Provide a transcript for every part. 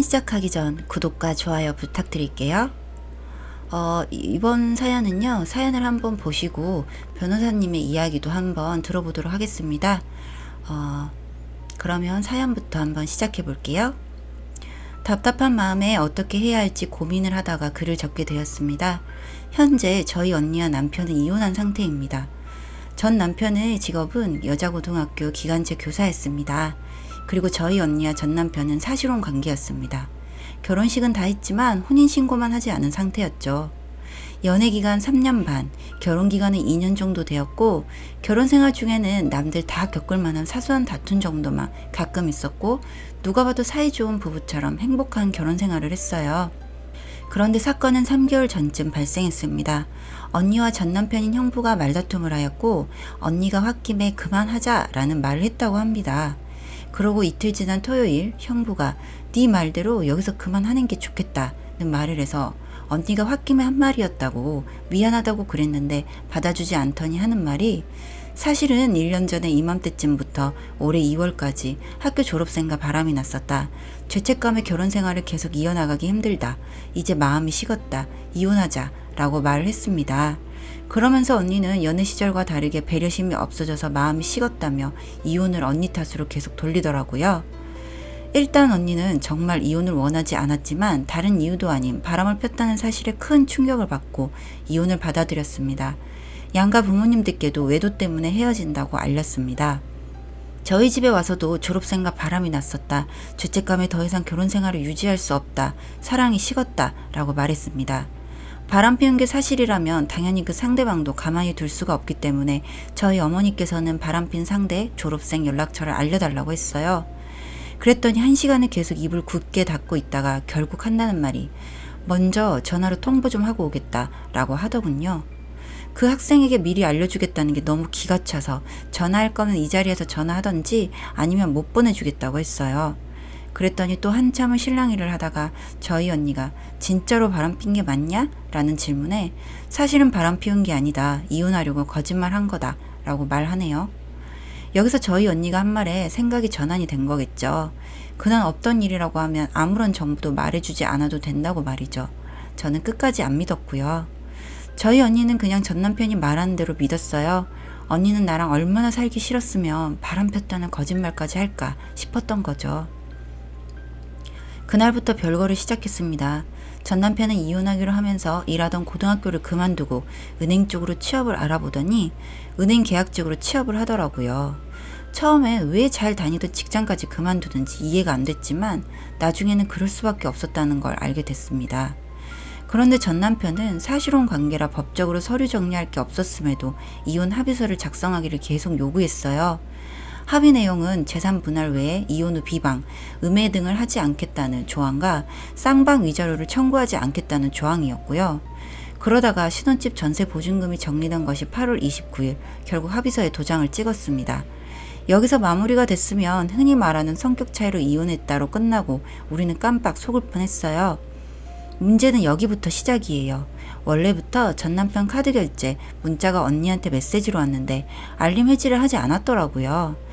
시작하기 전 구독과 좋아요 부탁드릴게요. 이번 사연은요, 사연을 한번 보시고 변호사님의 이야기도 한번 들어보도록 하겠습니다. 그러면 사연부터 한번 시작해 볼게요. 답답한 마음에 어떻게 해야 할지 고민을 하다가 글을 적게 되었습니다. 현재 저희 언니와 남편은 이혼한 상태입니다. 전 남편의 직업은 여자고등학교 기간제 교사였습니다. 그리고 저희 언니와 전 남편은 사실혼 관계였습니다. 결혼식은 다 했지만 혼인신고만 하지 않은 상태였죠. 연애기간 3년 반, 결혼기간은 2년 정도 되었고, 결혼생활 중에는 남들 다 겪을 만한 사소한 다툼 정도만 가끔 있었고, 누가 봐도 사이 좋은 부부처럼 행복한 결혼생활을 했어요. 그런데 사건은 3개월 전쯤 발생했습니다. 언니와 전 남편인 형부가 말다툼을 하였고, 언니가 홧김에 그만하자라는 말을 했다고 합니다. 그러고 이틀 지난 토요일 형부가 네 말대로 여기서 그만하는 게 좋겠다는 말을 해서 언니가 홧김에 한 말이었다고 미안하다고 그랬는데 받아주지 않더니 하는 말이 사실은 1년 전에 이맘때쯤부터 올해 2월까지 학교 졸업생과 바람이 났었다. 죄책감에 결혼 생활을 계속 이어나가기 힘들다. 이제 마음이 식었다. 이혼하자 라고 말을 했습니다. 그러면서 언니는 여느 시절과 다르게 배려심이 없어져서 마음이 식었다며 이혼을 언니 탓으로 계속 돌리더라고요. 일단 언니는 정말 이혼을 원하지 않았지만 다른 이유도 아닌 바람을 폈다는 사실에 큰 충격을 받고 이혼을 받아들였습니다. 양가 부모님들께도 외도 때문에 헤어진다고 알렸습니다. 저희 집에 와서도 졸업생과 바람이 났었다. 죄책감에 더 이상 결혼 생활을 유지할 수 없다. 사랑이 식었다. 라고 말했습니다. 바람 피운 게 사실이라면 당연히 그 상대방도 가만히 둘 수가 없기 때문에 저희 어머니께서는 바람핀 상대 졸업생 연락처를 알려달라고 했어요. 그랬더니 1시간을 계속 입을 굳게 닫고 있다가 결국 한다는 말이 먼저 전화로 통보 좀 하고 오겠다 라고 하더군요. 그 학생에게 미리 알려주겠다는 게 너무 기가 차서 전화할 거면 이 자리에서 전화하던지 아니면 못 보내주겠다고 했어요. 그랬더니 또 한참을 실랑이를 하다가 저희 언니가 진짜로 바람핀 게 맞냐? 라는 질문에 사실은 바람 피운 게 아니다. 이혼하려고 거짓말한 거다. 라고 말하네요. 여기서 저희 언니가 한 말에 생각이 전환이 된 거겠죠. 그날 없던 일이라고 하면 아무런 정보도 말해주지 않아도 된다고 말이죠. 저는 끝까지 안 믿었고요. 저희 언니는 그냥 전 남편이 말하는 대로 믿었어요. 언니는 나랑 얼마나 살기 싫었으면 바람 폈다는 거짓말까지 할까 싶었던 거죠. 그날부터 별거를 시작했습니다. 전 남편은 이혼하기로 하면서 일하던 고등학교를 그만두고 은행 쪽으로 취업을 알아보더니 은행 계약직으로 취업을 하더라고요. 처음에 왜 잘 다니던 직장까지 그만두는지 이해가 안 됐지만 나중에는 그럴 수밖에 없었다는 걸 알게 됐습니다. 그런데 전 남편은 사실혼 관계라 법적으로 서류 정리할 게 없었음에도 이혼 합의서를 작성하기를 계속 요구했어요. 합의 내용은 재산 분할 외에 이혼 후 비방, 음해 등을 하지 않겠다는 조항과 쌍방 위자료를 청구하지 않겠다는 조항이었고요. 그러다가 신혼집 전세 보증금이 정리된 것이 8월 29일 결국 합의서에 도장을 찍었습니다. 여기서 마무리가 됐으면 흔히 말하는 성격 차이로 이혼했다로 끝나고 우리는 깜빡 속을 뻔했어요. 문제는 여기부터 시작이에요. 원래부터 전 남편 카드 결제, 문자가 언니한테 메시지로 왔는데 알림 해지를 하지 않았더라고요.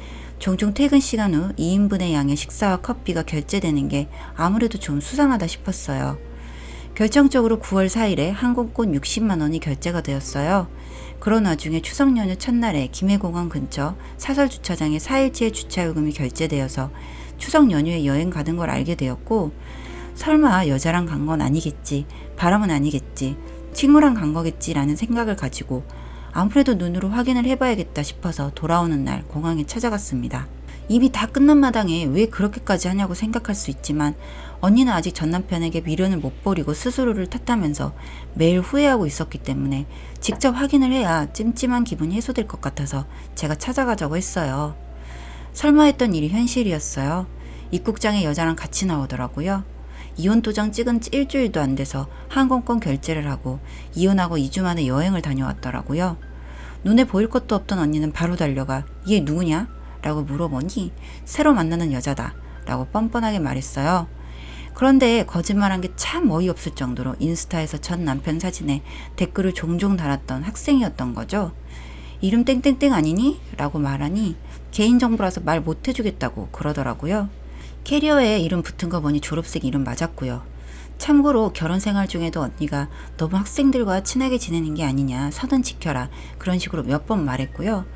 종종 퇴근 시간 후 2인분의 양의 식사와 커피가 결제되는 게 아무래도 좀 수상하다 싶었어요. 결정적으로 9월 4일에 항공권 60만 원이 결제가 되었어요. 그런 와중에 추석 연휴 첫날에 김해공항 근처 사설주차장에 4일치의 주차요금이 결제되어서 추석 연휴에 여행 가는 걸 알게 되었고 설마 여자랑 간 건 아니겠지, 바람은 아니겠지, 친구랑 간 거겠지라는 생각을 가지고 아무래도 눈으로 확인을 해봐야겠다 싶어서 돌아오는 날 공항에 찾아갔습니다. 이미 다 끝난 마당에 왜 그렇게까지 하냐고 생각할 수 있지만 언니는 아직 전 남편에게 미련을 못 버리고 스스로를 탓하면서 매일 후회하고 있었기 때문에 직접 확인을 해야 찜찜한 기분이 해소될 것 같아서 제가 찾아가자고 했어요. 설마 했던 일이 현실이었어요. 입국장에 여자랑 같이 나오더라고요. 이혼 도장 찍은 지 일주일도 안 돼서 항공권 결제를 하고 이혼하고 2주 만에 여행을 다녀왔더라고요. 눈에 보일 것도 없던 언니는 바로 달려가 얘 누구냐? 라고 물어보니 새로 만나는 여자다 라고 뻔뻔하게 말했어요. 그런데 거짓말한 게 참 어이없을 정도로 인스타에서 전 남편 사진에 댓글을 종종 달았던 학생이었던 거죠. 이름 땡땡땡 아니니? 라고 말하니 개인정보라서 말 못해주겠다고 그러더라고요. 캐리어에 이름 붙은 거 보니 졸업생 이름 맞았고요. 참고로 결혼 생활 중에도 언니가 너무 학생들과 친하게 지내는 게 아니냐, 선은 지켜라, 그런 식으로 몇 번 말했고요.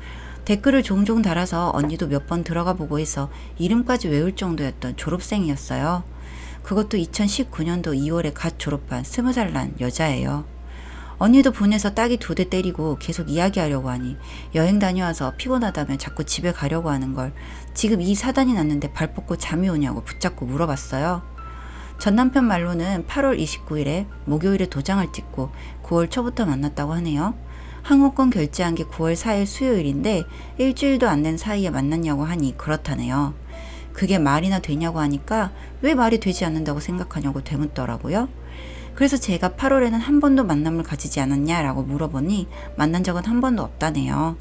댓글을 종종 달아서 언니도 몇 번 들어가 보고 해서 이름까지 외울 정도였던 졸업생이었어요. 그것도 2019년도 2월에 갓 졸업한 20살 난 여자예요. 언니도 분해서 딱이 2대 때리고 계속 이야기하려고 하니 여행 다녀와서 피곤하다면 자꾸 집에 가려고 하는 걸 지금 이 사단이 났는데 발 뻗고 잠이 오냐고 붙잡고 물어봤어요. 전 남편 말로는 8월 29일에 목요일에 도장을 찍고 9월 초부터 만났다고 하네요. 항공권 결제한 게 9월 4일 수요일인데 일주일도 안 된 사이에 만났냐고 하니 그렇다네요. 그게 말이나 되냐고 하니까 왜 말이 되지 않는다고 생각하냐고 되묻더라고요. 그래서 제가 8월에는 한 번도 만남을 가지지 않았냐라고 물어보니 만난 적은 한 번도 없다네요.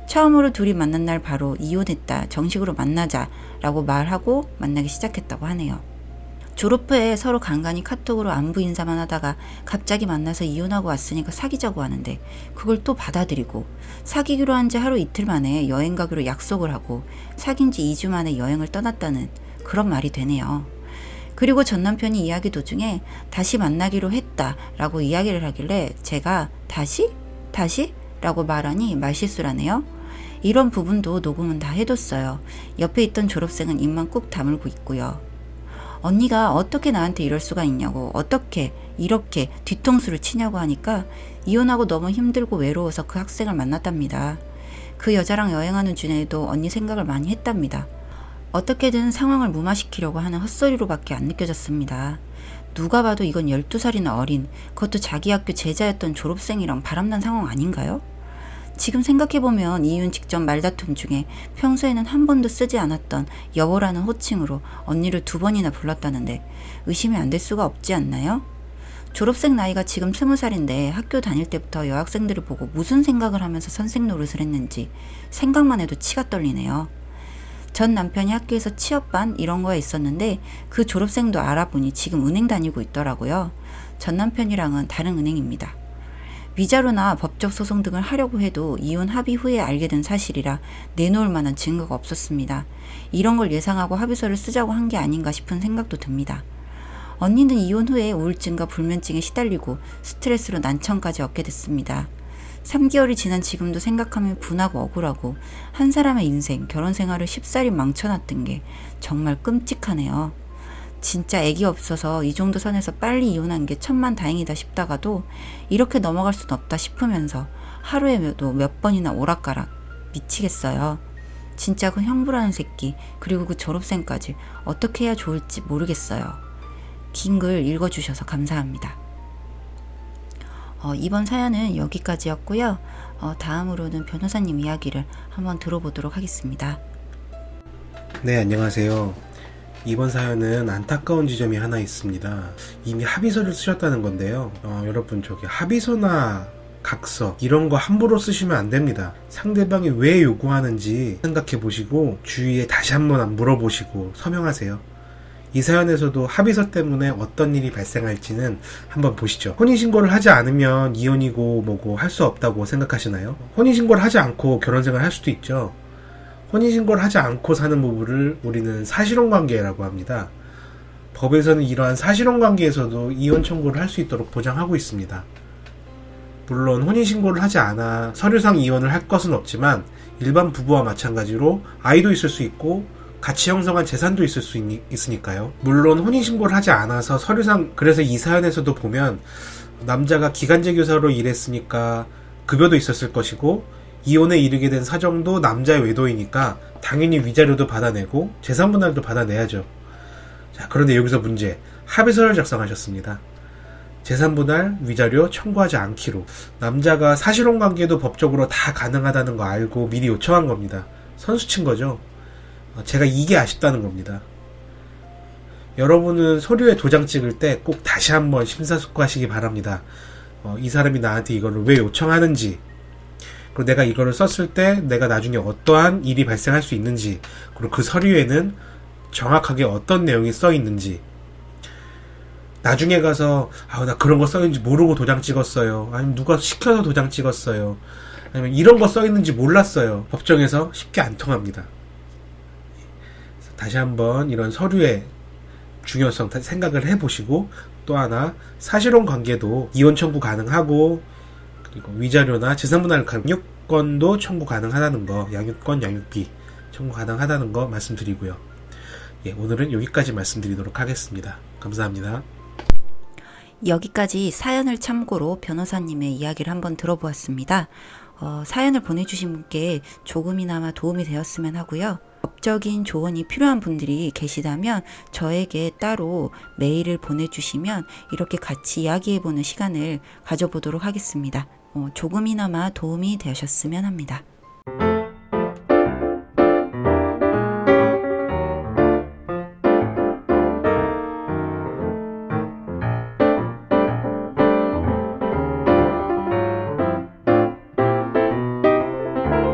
처음으로 둘이 만난 날 바로 이혼했다, 정식으로 만나자라고 말하고 만나기 시작했다고 하네요. 졸업 후에 서로 간간히 카톡으로 안부 인사만 하다가 갑자기 만나서 이혼하고 왔으니까 사귀자고 하는데 그걸 또 받아들이고, 사귀기로 한 지 하루 이틀 만에 여행 가기로 약속을 하고 사귄 지 2주 만에 여행을 떠났다는 그런 말이 되네요. 그리고 전 남편이 이야기 도중에 다시 만나기로 했다라고 이야기를 하길래 제가 다시? 라고 말하니 말실수라네요. 이런 부분도 녹음은 다 해뒀어요. 옆에 있던 졸업생은 입만 꾹 다물고 있고요. 언니가 어떻게 나한테 이럴 수가 있냐고, 어떻게 이렇게 뒤통수를 치냐고 하니까 이혼하고 너무 힘들고 외로워서 그 학생을 만났답니다. 그 여자랑 여행하는 중에도 언니 생각을 많이 했답니다. 어떻게든 상황을 무마시키려고 하는 헛소리로밖에 안 느껴졌습니다. 누가 봐도 이건 12살이나 어린, 그것도 자기 학교 제자였던 졸업생이랑 바람난 상황 아닌가요? 지금 생각해보면 이혼 직전 말다툼 중에 평소에는 한 번도 쓰지 않았던 여보라는 호칭으로 언니를 2번이나 불렀다는데 의심이 안 될 수가 없지 않나요? 졸업생 나이가 지금 20살인데 학교 다닐 때부터 여학생들을 보고 무슨 생각을 하면서 선생 노릇을 했는지 생각만 해도 치가 떨리네요. 전 남편이 학교에서 취업반 이런 거에 있었는데 그 졸업생도 알아보니 지금 은행 다니고 있더라고요. 전 남편이랑은 다른 은행입니다. 위자료나 법적 소송 등을 하려고 해도 이혼 합의 후에 알게 된 사실이라 내놓을 만한 증거가 없었습니다. 이런 걸 예상하고 합의서를 쓰자고 한 게 아닌가 싶은 생각도 듭니다. 언니는 이혼 후에 우울증과 불면증에 시달리고 스트레스로 난청까지 얻게 됐습니다. 3개월이 지난 지금도 생각하면 분하고 억울하고 한 사람의 인생, 결혼 생활을 쉽사리 망쳐놨던 게 정말 끔찍하네요. 진짜 애기 없어서 이 정도 선에서 빨리 이혼한 게 천만다행이다 싶다가도 이렇게 넘어갈 순 없다 싶으면서 하루에도 몇 번이나 오락가락 미치겠어요. 진짜 그 형부라는 새끼, 그리고 그 졸업생까지 어떻게 해야 좋을지 모르겠어요. 긴 글 읽어주셔서 감사합니다. 이번 사연은 여기까지였고요. 다음으로는 변호사님 이야기를 한번 들어보도록 하겠습니다. 네, 안녕하세요. 이번 사연은 안타까운 지점이 하나 있습니다. 이미 합의서를 쓰셨다는 건데요. 여러분, 저기 합의서나 각서 이런 거 함부로 쓰시면 안 됩니다. 상대방이 왜 요구하는지 생각해 보시고 주위에 다시 한번 물어보시고 서명하세요. 이 사연에서도 합의서 때문에 어떤 일이 발생할지는 한번 보시죠. 혼인신고를 하지 않으면 이혼이고 뭐고 할 수 없다고 생각하시나요? 혼인신고를 하지 않고 결혼생활을 할 수도 있죠. 혼인신고를 하지 않고 사는 부부를 우리는 사실혼관계라고 합니다. 법에서는 이러한 사실혼관계에서도 이혼 청구를 할 수 있도록 보장하고 있습니다. 물론 혼인신고를 하지 않아 서류상 이혼을 할 것은 없지만 일반 부부와 마찬가지로 아이도 있을 수 있고 같이 형성한 재산도 있을 수 있으니까요. 물론 혼인신고를 하지 않아서 서류상, 그래서 이 사연에서도 보면 남자가 기간제 교사로 일했으니까 급여도 있었을 것이고 이혼에 이르게 된 사정도 남자의 외도이니까 당연히 위자료도 받아내고 재산분할도 받아내야죠. 자, 그런데 여기서 문제. 합의서를 작성하셨습니다. 재산분할, 위자료 청구하지 않기로. 남자가 사실혼관계도 법적으로 다 가능하다는 거 알고 미리 요청한 겁니다. 선수친 거죠. 제가 이게 아쉽다는 겁니다. 여러분은 서류에 도장 찍을 때 꼭 다시 한번 심사숙고하시기 바랍니다. 이 사람이 나한테 이거를 왜 요청하는지, 그리고 내가 이거를 썼을 때 내가 나중에 어떠한 일이 발생할 수 있는지, 그리고 그 서류에는 정확하게 어떤 내용이 써 있는지. 나중에 가서 나 그런 거 써 있는지 모르고 도장 찍었어요. 아니면 누가 시켜서 도장 찍었어요. 아니면 이런 거 써 있는지 몰랐어요. 법정에서 쉽게 안 통합니다. 다시 한번 이런 서류의 중요성 생각을 해보시고, 또 하나 사실혼 관계도 이혼 청구 가능하고, 그리고 위자료나 재산분할 양육권도 청구 가능하다는 거, 양육권, 양육비 청구 가능하다는 거 말씀드리고요. 예, 오늘은 여기까지 말씀드리도록 하겠습니다. 감사합니다. 여기까지 사연을 참고로 변호사님의 이야기를 한번 들어보았습니다. 사연을 보내주신 분께 조금이나마 도움이 되었으면 하고요. 법적인 조언이 필요한 분들이 계시다면 저에게 따로 메일을 보내주시면 이렇게 같이 이야기해보는 시간을 가져보도록 하겠습니다. 조금이나마 도움이 되셨으면 합니다.